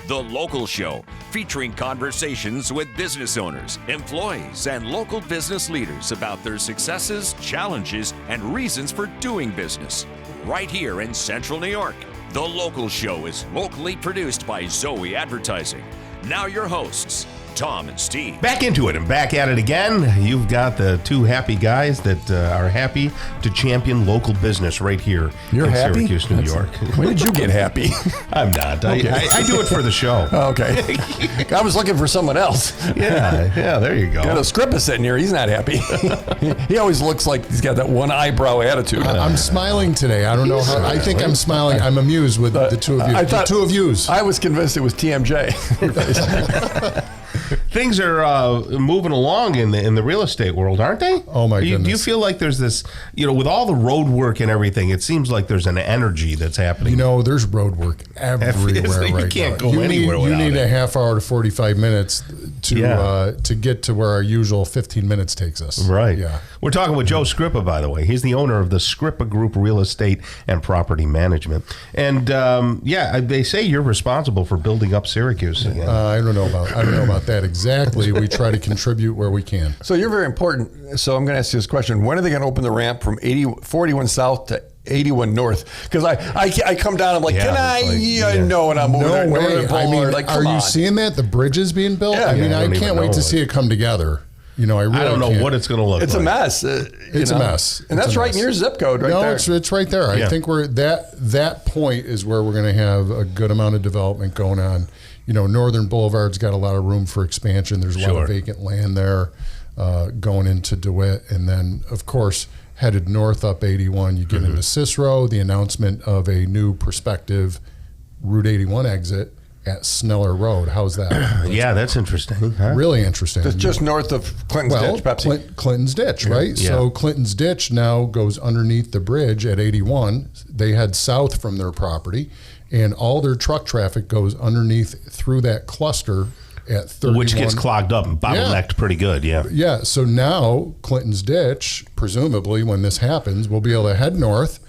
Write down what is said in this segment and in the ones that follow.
The Local Show, featuring conversations with business owners, employees, and local business leaders about their successes, challenges, and reasons for doing business. Right here in Central New York. The Local Show is locally produced by Zoey Advertising. Now your hosts, Tom and Steve. Back into it and back at it again. You've got the two happy guys that are happy to champion local business right here in Syracuse, New York. When did you get happy? I'm not. Okay. I do it for the show. Okay. I was looking for someone else. Yeah, there you go. Got a Scripa sitting here. He's not happy. He always looks like he's got that one eyebrow attitude. I'm smiling today. I don't know how. I think I'm smiling. I'm amused with the two of you. The two of yous. I was convinced it was TMJ. Things are moving along in the real estate world, aren't they? Oh my goodness! Do you feel like there's this, with all the road work and everything? It seems like there's an energy that's happening. There's road work everywhere right now. You can't go anywhere without it. You need a half hour to 45 minutes to get to where our usual 15 minutes takes us. Right. Yeah. We're talking with Joe Scripa, by the way. He's the owner of the Scripa Group Real Estate and Property Management. And they say you're responsible for building up Syracuse again. I don't know about that exactly. We try to contribute where we can. So you're very important. So I'm going to ask you this question. When are they going to open the ramp from 41 South to 81 North? Because I come down, I'm like, no, and I'm over there. No way. I mean, are you seeing that? The bridge is being built? Yeah. I can't wait to see it come to I don't know what it's going to look like. It's a mess. It's a mess. And that's right in your zip code right there. No, it's right there. I think we're that point is where we're going to have a good amount of development going on. Northern Boulevard's got a lot of room for expansion. There's a lot of vacant land there going into DeWitt. And then, of course, headed north up 81, you get into Cicero, the announcement of a new prospective Route 81 exit at Sneller Road. How's that? That's interesting. Huh? Really interesting. It's just north of Clinton's Ditch, Pepsi. Clinton's Ditch, right? Yeah. So Clinton's Ditch now goes underneath the bridge at 81. They head south from their property, and all their truck traffic goes underneath through that cluster at 31. Which gets clogged up and bottlenecked pretty good, Yeah, so now Clinton's Ditch, presumably when this happens, will be able to head north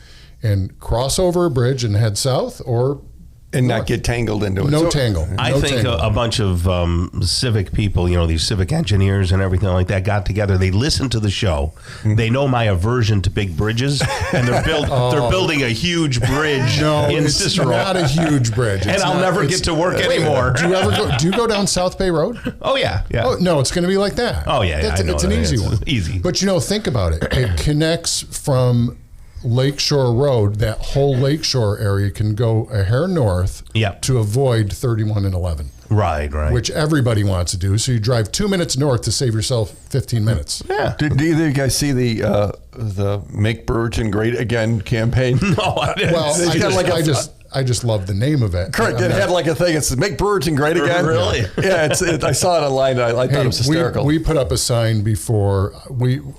and cross over a bridge and head south and not get tangled into it. No tangle. I think a bunch of civic people, these civic engineers and everything like that got together. They listened to the show. They know my aversion to big bridges, and they're building a huge bridge in Cicero. It's not a huge bridge. And I'll never get to work anymore. Do you go down South Bay Road? Oh, yeah. Oh, no, it's going to be like that. Oh, yeah. It's an easy one. Easy. But, think about it. It connects from Lakeshore Road. That whole Lakeshore area can go a hair north to avoid 31 and 11. Right. Which everybody wants to do. So you drive 2 minutes north to save yourself 15 minutes. Yeah. Did either of you guys see the Make Brewerton Great Again campaign? No, I didn't. Well, I just love the name of it. Correct. It had like a thing. It's Make Brewerton Great Again. Really? Yeah. I saw it online. I thought it was hysterical. We put up a sign before.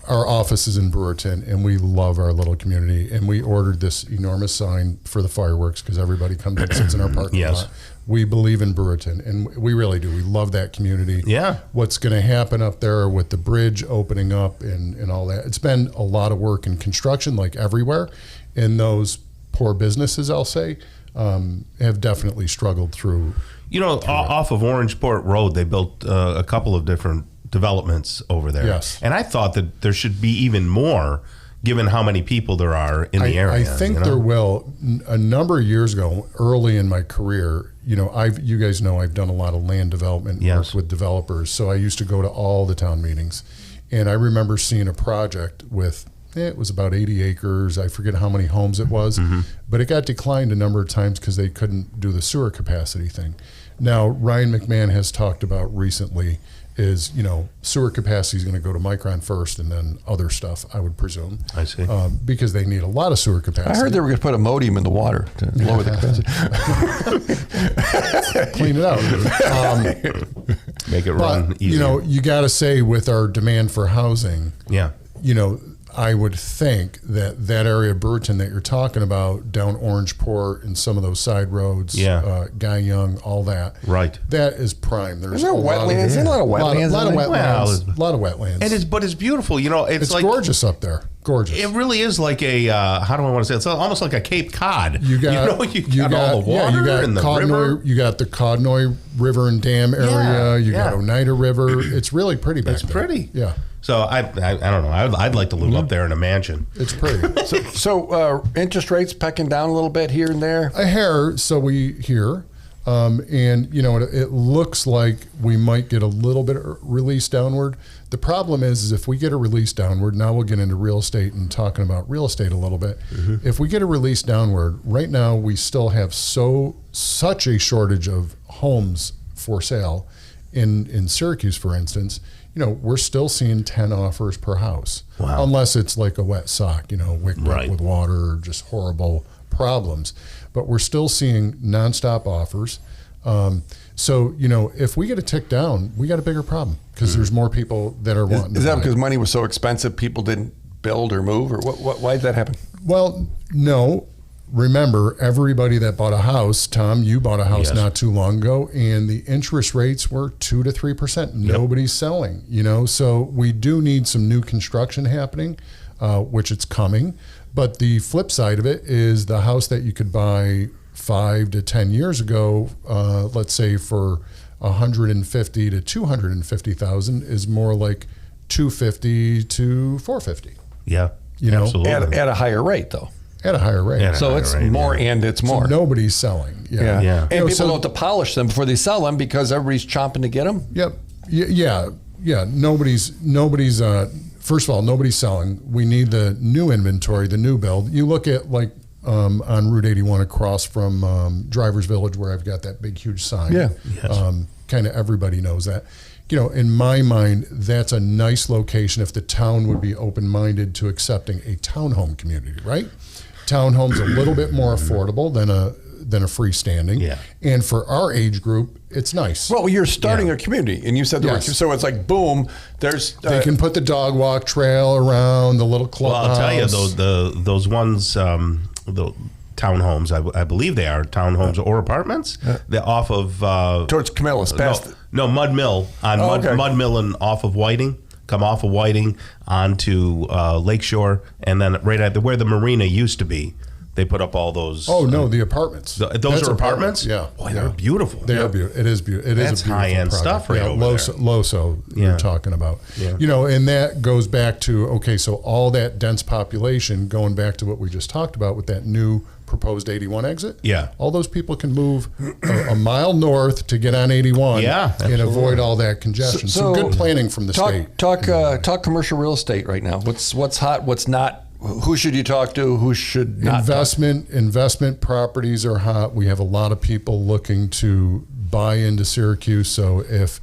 Our office is in Brewerton, and we love our little community. And we ordered this enormous sign for the fireworks because everybody comes and sits in our parking lot. We believe in Brewerton, and we really do. We love that community. Yeah. What's going to happen up there with the bridge opening up and all that? It's been a lot of work and construction, like everywhere, and those poor businesses, I'll say, have definitely struggled through. Off of Orangeport Road, they built a couple of different developments over there. Yes. And I thought that there should be even more, given how many people there are in the area. I think there will. A number of years ago, early in my career, you guys know I've done a lot of land development work with developers. So I used to go to all the town meetings. And I remember seeing a project with, it was about 80 acres. I forget how many homes it was. But it got declined a number of times because they couldn't do the sewer capacity thing. Now, Ryan McMahon has talked about recently is, sewer capacity is going to go to Micron first and then other stuff, I would presume. I see. Because they need a lot of sewer capacity. I heard they were going to put a modem in the water to lower the capacity. Clean it out. Make it run easier. You got to say with our demand for housing, I would think that area of Brewerton that you're talking about, down Orangeport and some of those side roads, Guy Young, all that. Right. That is prime. There's a wetlands. A lot of wetlands. A lot of wetlands. But it's beautiful. It's like gorgeous up there. Gorgeous. It really is like a how do I want to say it? It's almost like a Cape Cod. You got all the water, you got and the Codnoy, river. You got the Codnoy River and Dam area. You got Oneida River. It's really pretty back there. It's pretty. Yeah. So I don't know. I'd like to live up there in a mansion. It's pretty. So interest rates pecking down a little bit here and there. A hair. So we hear. And, it looks like we might get a little bit of release downward. The problem is if we get a release downward, now we'll get into real estate and talking about real estate a little bit. Mm-hmm. If we get a release downward, right now we still have such a shortage of homes for sale in Syracuse, for instance. We're still seeing 10 offers per house. Wow. Unless it's like a wet sock, wick with water or just horrible problems. But we're still seeing nonstop offers. So, if we get a tick down, we got a bigger problem because there's more people that are wanting to buy. Is that because money was so expensive people didn't build or move? Or why did that happen? Well, no. Remember, everybody that bought a house, Tom, you bought a house not too long ago, and the interest rates were 2 to 3%. Nobody's selling, So we do need some new construction happening, which it's coming. But the flip side of it is the house that you could buy 5 to 10 years ago, let's say for $150,000 to $250,000, is more like $250,000 to $450,000. Yeah, absolutely. At a higher rate, though. At a higher rate. So it's more and it's more. So nobody's selling. Yeah. And people don't have to polish them before they sell them because everybody's chomping to get them. Yep. Yeah. Nobody's. First of all, nobody's selling. We need the new inventory, the new build. You look at on Route 81 across from Drivers Village, where I've got that big, huge sign. Yeah. Yes. Kind of everybody knows that. In my mind, that's a nice location if the town would be open-minded to accepting a townhome community, right? Townhome's a little bit more affordable than a freestanding. Yeah. And for our age group, it's nice. Well, you're starting a community, and you said the word, so it's like boom. There's they can put the dog walk trail around the little clubhouse. Well, I'll tell you those ones, the townhomes. I believe they are townhomes or apartments. They're off of towards Camillus, past Mud Mill on Mud Mill and off of Whiting. Come off of Whiting onto Lakeshore, and then right at where the marina used to be, they put up all those. Oh no, the apartments. Those are apartments. Yeah, boy, they're beautiful. They are beautiful. It is beautiful. That's high-end stuff, right over there. Loso, you're talking about. Yeah. And that goes back to so all that dense population, going back to what we just talked about with that new proposed 81 exit. Yeah. All those people can move a mile north to get on 81 and avoid all that congestion. So good planning from the state. Talk commercial real estate right now. What's hot, what's not? Who should you talk to? Who should not? Investment properties are hot. We have a lot of people looking to buy into Syracuse. So if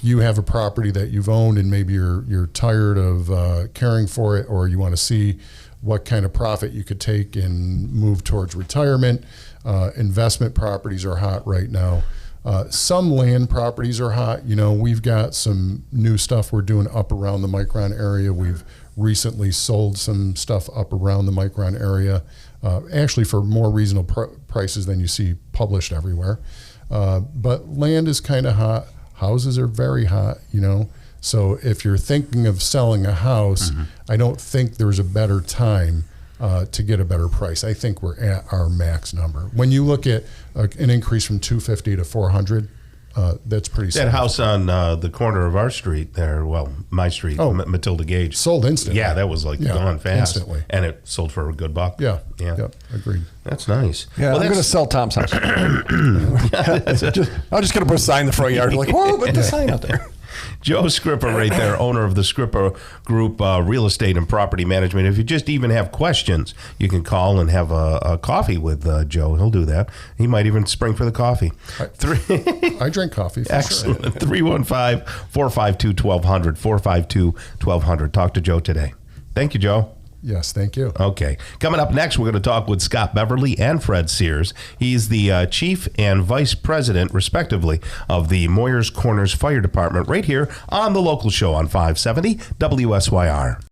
you have a property that you've owned and maybe you're tired of caring for it, or you want to see what kind of profit you could take and move towards retirement, investment properties are hot right now. Some land properties are hot. We've got some new stuff we're doing up around the Micron area. We've recently sold some stuff up around the Micron area, actually for more reasonable prices than you see published everywhere. But land is kind of hot. Houses are very hot, So if you're thinking of selling a house, I don't think there's a better time to get a better price. I think we're at our max number. When you look at an increase from 250 to 400, that's pretty. That house on the corner of our street there, my street, Matilda Gage, sold instantly. Yeah, that was gone fast, instantly, and it sold for a good buck. Yeah, agreed. That's nice. Yeah, I'm going to sell Tom's house. I'm just going to put a sign in the front yard, whoa, put the sign out there. Joe Scripa right there, owner of the Scripa Group, Real Estate and Property Management. If you just even have questions, you can call and have a coffee with Joe. He'll do that. He might even spring for the coffee. I drink coffee. Excellent. 315-452-1200, 452-1200. Talk to Joe today. Thank you, Joe. Yes, thank you. Okay. Coming up next, we're going to talk with Scott Beverly and Fred Sears. He's the chief and vice president, respectively, of the Moyers Corners Fire Department right here on the local show on 570 WSYR.